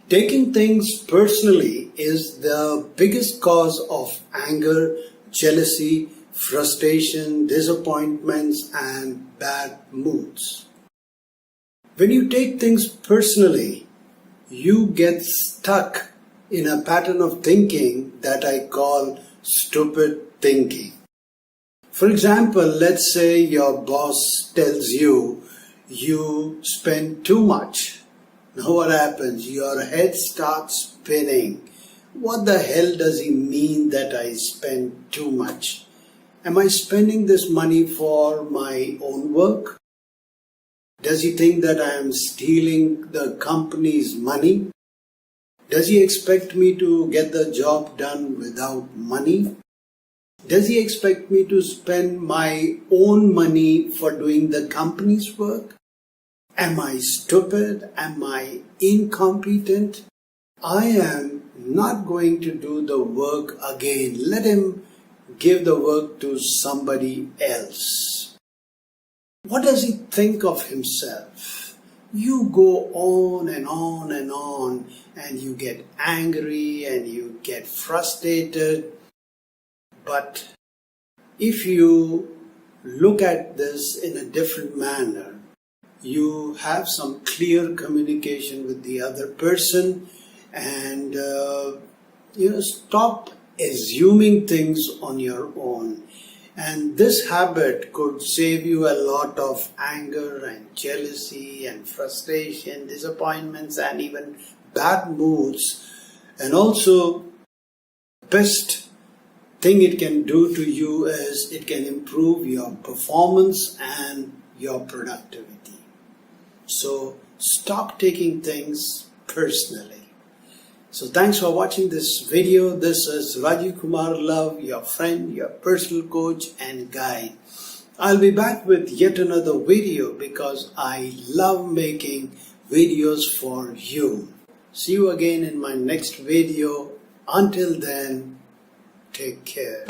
Taking things personally is the biggest cause of anger, jealousy, frustration, disappointments, and bad moods. When you take things personally, you get stuck in a pattern of thinking that I call stupid thinking. For example, let's say your boss tells you spend too much. Now what happens? Your head starts spinning. What the hell does he mean that I spend too much? Am I spending this money for my own work? Does he think that I am stealing the company's money? Does he expect me to get the job done without money? Does he expect me to spend my own money for doing the company's work? Am I stupid? Am I incompetent? I am not going to do the work again. Let him give the work to somebody else. What does he think of himself? You go on and on and on, and you get angry and you get frustrated. But if you look at this in a different manner, you have some clear communication with the other person and stop assuming things on your own. And this habit could save you a lot of anger and jealousy and frustration, disappointments, and even bad moods. And also, the best thing it can do to you is it can improve your performance and your productivity. So stop taking things personally. So thanks for watching this video. This is RajivKumarLuv, your friend, your personal coach and guide. I'll be back with yet another video because I love making videos for you. See you again in my next video. Until then, take care.